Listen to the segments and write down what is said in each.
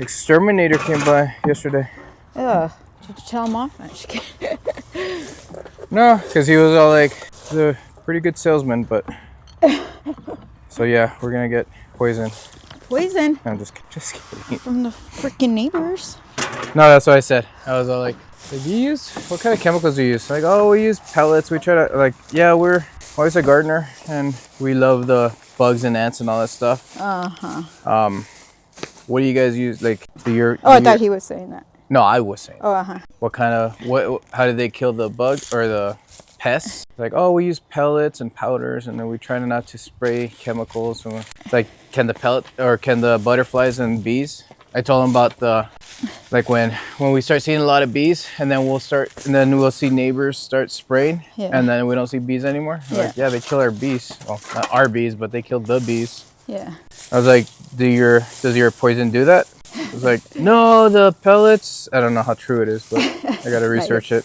exterminator came by yesterday. Ugh. Did you tell him off? I'm just kidding. No, because he was all like, he's a pretty good salesman, but. So yeah, we're gonna get poison. Poison? I'm just kidding. From the freaking neighbors. No, that's what I said. I was all like, do you use, what kind of chemicals do you use? Like, oh, we use pellets. We try to, like, yeah, we're always a gardener and we love the bugs and ants and all that stuff. What do you guys use? Like, I thought he was saying that. No, I was saying. Oh, What kind of, how did they kill the bug or the pests? Like, oh, we use pellets and powders, and then we try not to spray chemicals. So, like, can the butterflies and bees? I told them about like when we start seeing a lot of bees, and then we'll see neighbors start spraying, and then we don't see bees anymore. Like, yeah, they kill our bees. Well, not our bees, but they kill the bees. Yeah. I was like, does your poison do that? I was like, no, the pellets. I don't know how true it is, but I gotta research it.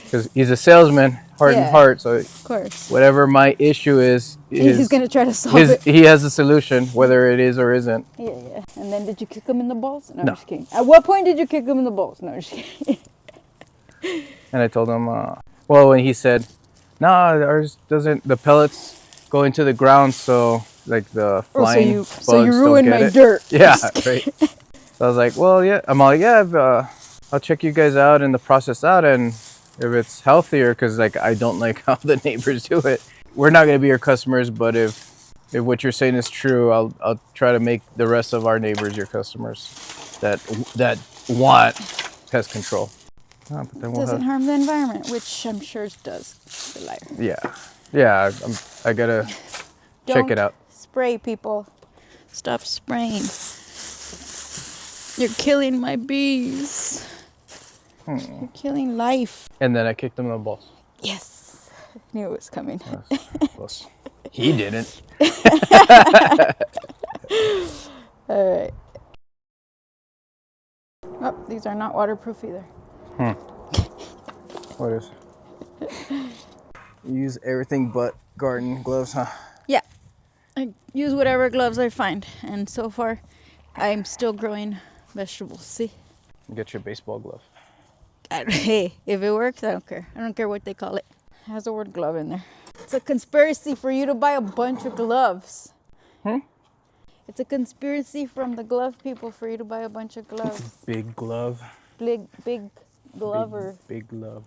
Because he's a salesman, heart and heart. So of course, whatever my issue is he's gonna try to solve it. He has a solution, whether it is or isn't. Yeah. And then did you kick him in the balls? No, no. I'm just kidding. At what point did you kick him in the balls? No, I'm just kidding. And I told him, well, when he said, no, ours doesn't. The pellets go into the ground, so like the flying bugs so you ruined don't get my it. dirt. Yeah, right. So I was like, well, yeah. I'm all like, yeah, I'll check you guys out and the process out, and if it's healthier, because like I don't like how the neighbors do it. We're not gonna be your customers, but if what you're saying is true, I'll try to make the rest of our neighbors your customers that want pest control. Oh, but then It doesn't harm the environment, which I'm sure it does. The liar. Yeah. I gotta check it out. Spray, people. Stop spraying. You're killing my bees. You're killing life. And then I kicked him in the balls. Yes. I knew it was coming. Close. He didn't. All right. Oh, these are not waterproof either. What is? You use everything but garden gloves, huh? Yeah. I use whatever gloves I find. And so far, I'm still growing vegetables. See? Get your baseball glove. Hey, if it works, I don't care. I don't care what they call it. It has the word glove in there. It's a conspiracy for you to buy a bunch of gloves. It's a conspiracy from the glove people for you to buy a bunch of gloves. Big glove. Big glove or... Big glove.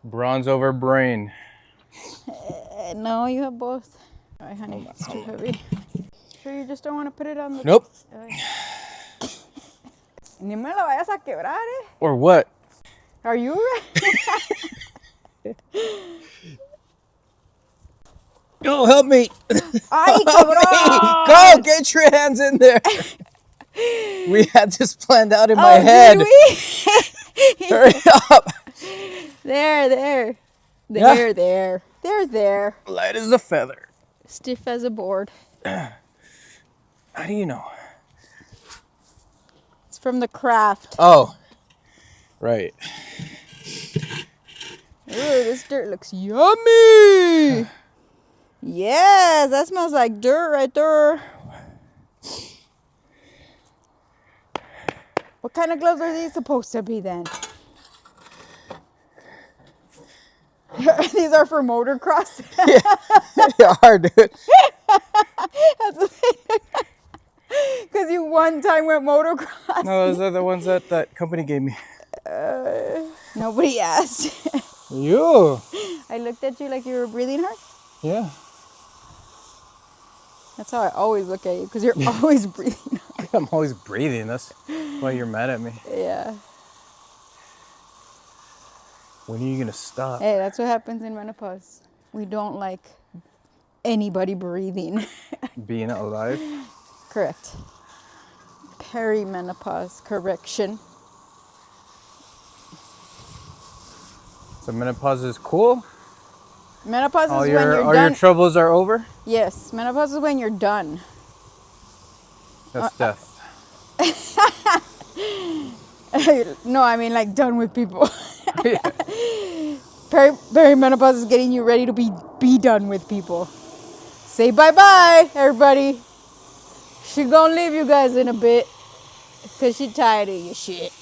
Bronze over brain. No, you have both. All right, honey, it's too heavy. Sure you just don't want to put it on the... Nope. Ni me la vayas a quebrar, eh? Or what? Are you ready? Oh, help me. Ay, cabrón! Go, get your hands in there. We had this planned out in my head. Did we? Hurry up. There. Yeah. There. Light as a feather. Stiff as a board. How do you know? It's from the craft. Oh, right. Ooh, this dirt looks yummy. Yes, that smells like dirt right there. What kind of gloves are these supposed to be then? These are for motocross. Yeah, hard, dude. That's the thing. Because you one time went motocross. No, those are the ones that company gave me. Nobody asked. You. I looked at you like you were breathing hard. Yeah. That's how I always look at you, because you're always breathing hard. I'm always breathing. That's why you're mad at me. Yeah. When are you going to stop? Hey, that's what happens in menopause. We don't like anybody breathing. Being alive? Correct. Perimenopause, correction. So menopause is cool? Menopause is when you're done. All your troubles are over? Yes, menopause is when you're done. That's death. No, I mean like done with people. Perimenopause is getting you ready to be done with people. Say bye-bye, everybody. She gonna leave you guys in a bit. Because she tired of your shit.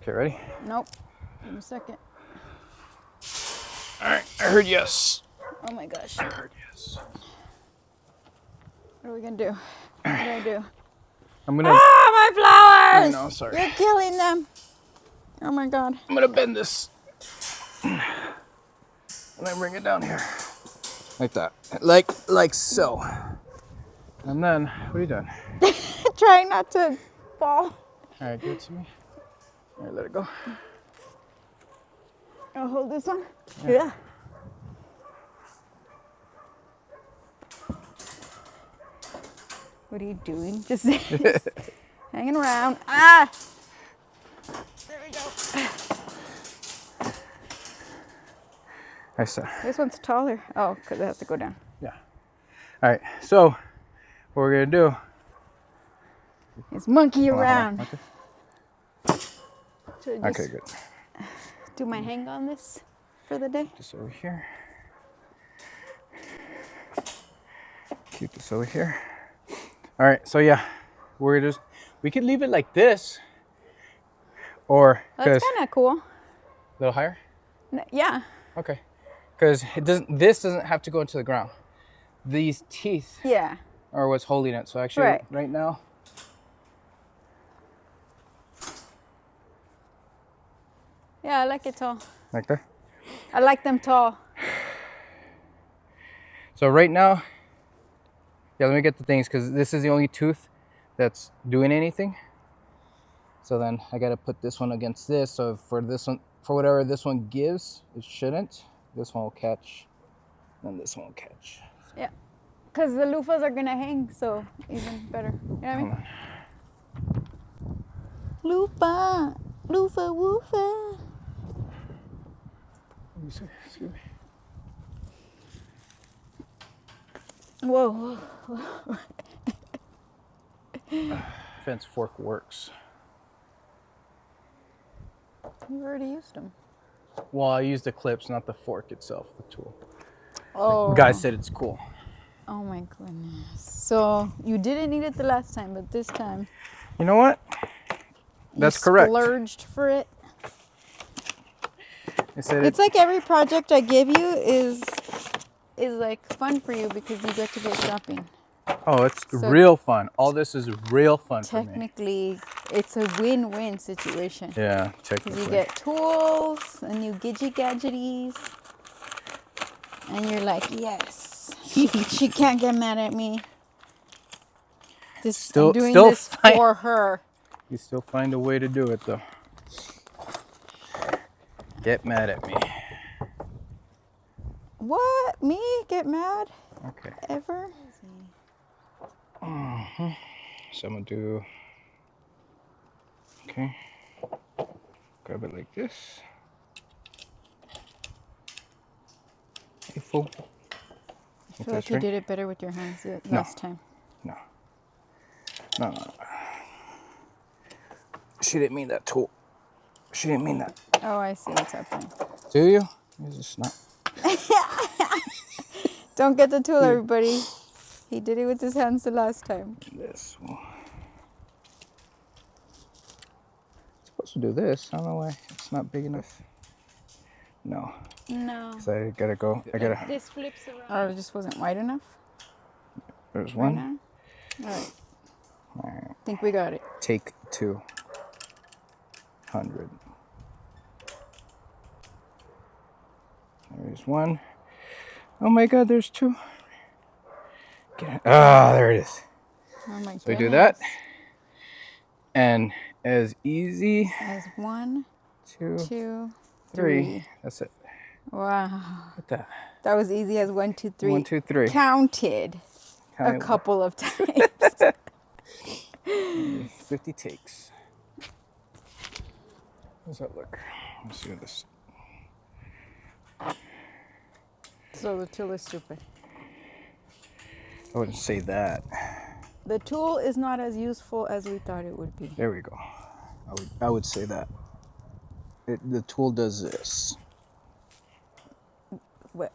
Okay, ready? Nope. Give me a second. All right, I heard yes. Oh my gosh. I heard yes. What are we gonna do? What do I do? I'm gonna. Ah, my I flowers! know, sorry. You're killing them. Oh my god. I'm gonna bend this. And then bring it down here. Like that. Like so. And then, what are you doing? Trying not to fall. All right, give it to me. All right, let it go. I'll hold this one. Yeah. What are you doing? Just hanging around. Ah! There we go. I saw. This one's taller. Oh, because it has to go down. Yeah. All right, so what we're gonna do. It's monkey Hold on, around. hold on. Should I just Okay, good. do my hang on this for the day? This over here. Keep this over here. All right, so yeah, we could leave it like this, or That's kind of cool. a little higher. Yeah. Okay, because this doesn't have to go into the ground. These teeth Yeah. are what's holding it. So actually, Right. right now, Yeah, I like it tall. like that. I like them tall. So right now, yeah, let me get the things because this is the only tooth that's doing anything. So then I gotta put this one against this. So for this one, for whatever this one gives, it shouldn't. This one will catch, then this one will catch. Yeah. Because the loofahs are going to hang, so even better. You know what I mean? Loofah, loofah, woofah. Let me see. Excuse me. Whoa. Fence fork works. You already used them. Well, I use the clips, not the fork itself, the tool. Oh. The guy said it's cool. Oh my goodness. So you didn't need it the last time, but this time You know what? That's correct. You splurged for it. I said It's like every project I give you is like fun for you because you get to go shopping. Oh, it's So real fun. All this is real fun for me. Technically, it's a win-win situation. Yeah, Because technically. you get tools and new gadgeties, and you're like, yes, she can't get mad at me. I'm doing this for her. You still find a way to do it though. Get mad at me. What? Me? Get mad? Okay. Ever? So I'm gonna do. Okay. Grab it like this. Hey, fool. I feel like you did it better with your hands last time. No. No. She didn't mean that tool. She didn't mean that. Oh, I see what's happening. Do you? It's just not. Don't get the tool, everybody. He did it with his hands the last time. This one. It's supposed to do this. I don't know why it's not big enough. No. No. So I gotta go. I gotta. This flips around. Oh, it just wasn't wide enough? There's Right one. now? All right. All right. Think we got it. Take 200. There's one. Oh my God, there's two. Get it. Ah, there it is. Oh my goodness. So we do that. And as easy. As 1, 2, 2, 3. That's it. Wow. What the? That was easy as 1, 2, 3. 1, 2, 3. Counted a couple of times. 50 takes. How does that look? Let me see what this. So the tool is stupid. I wouldn't say that. The tool is not as useful as we thought it would be. There we go. I would say that. The tool does this. What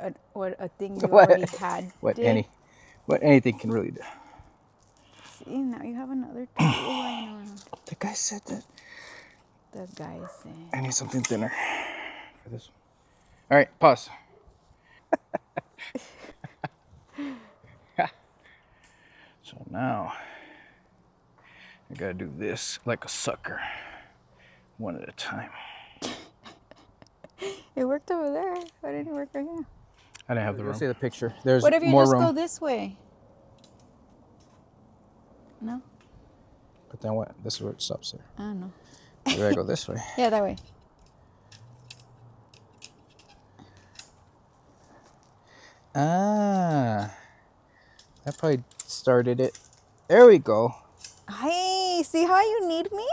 a thing you already had What did. anything can really do. See, now you have another tool lying around. The guy said that. The guy is saying. I need something thinner for this one. All right, pause. So now I gotta do this like a sucker, one at a time. It worked over there. Why didn't it work right here? I didn't have the room. See the picture. There's What if you more just room. go this way? No? But then what? This is where it stops there. I don't know. Maybe I go this way. Yeah, that way. Ah, that probably started it. There we go. Hey, see how you need me?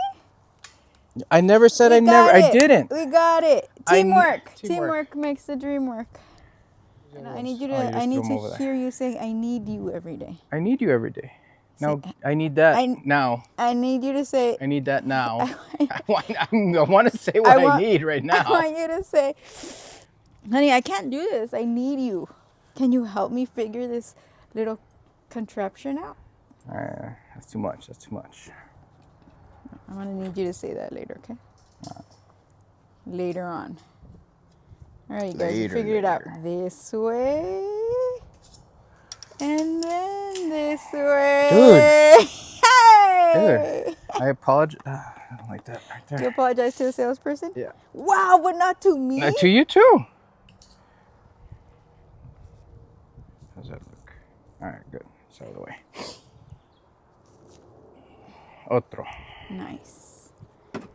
I never said We I never. got I it. didn't. We got it. Teamwork. Teamwork makes the dream work. And I need you to. I need to hear you say, "I need you" every day. I need you every day. No, Say, I need that now. I need you to say. I need that now. I want to say what I need right now. I want you to say, "Honey, I can't do this. I need you. Can you help me figure this little contraption out?" That's too much. That's too much. I'm gonna need you to say that later, okay? Later on. All right, you guys, you figured it out. This way, and then this way. Dude. Hey! Dude, I apologize. I don't like that right there. You apologize to the salesperson? Yeah. Wow, but not to me. To you too. How's that look? All right, good. It's out of the way. Otro. Nice.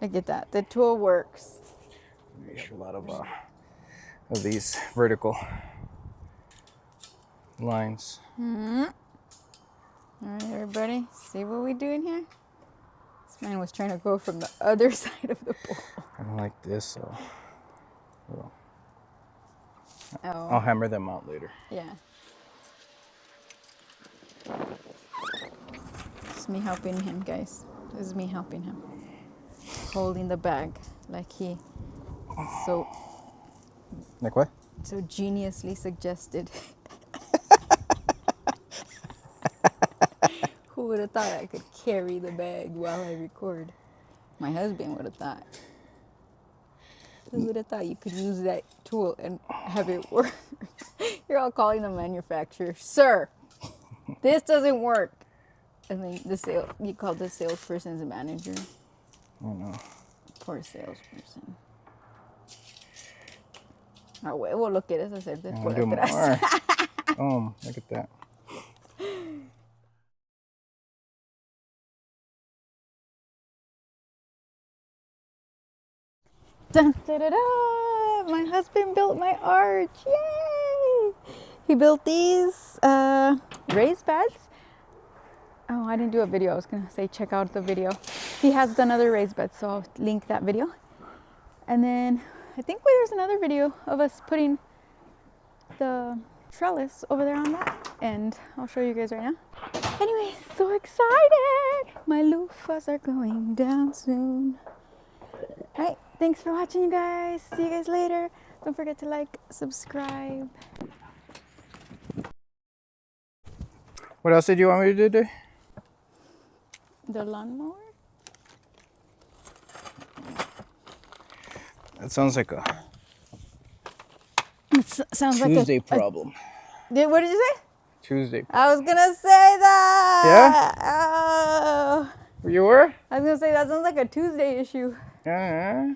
Look at that. The tool works. There's a lot of these vertical lines. Mm-hmm. All right, everybody. See what we do in here? This man was trying to go from the other side of the pole. I don't like this, so Oh. I'll hammer them out later. Yeah. It's me helping him, guys. This is me helping him. Holding the bag like he so Like what? so geniusly suggested. Who would have thought I could carry the bag while I record? My husband would have thought. Who would have thought you could use that tool and have it work? You're all calling the manufacturer, "Sir, this doesn't work." And then you called the salesperson's manager. Oh no. Poor salesperson. A huevo lo quieres hacer después Do atrás. more. Look at that. Dun, da, da, da. My husband built my arch. Yay! He built these raised beds. Oh, I didn't do a video. I was going to say check out the video. He has done other raised beds, so I'll link that video. And then I think there's another video of us putting the trellis over there on that. And I'll show you guys right now. Anyway, so excited. My loofahs are going down soon. All right, thanks for watching, you guys. See you guys later. Don't forget to like, subscribe. What else did you want me to do today? The lawnmower? That sounds like a Sounds Tuesday like problem. What did you say? Tuesday. I was gonna say that. Yeah? Oh. You were? I was gonna say that sounds like a Tuesday issue. Yeah.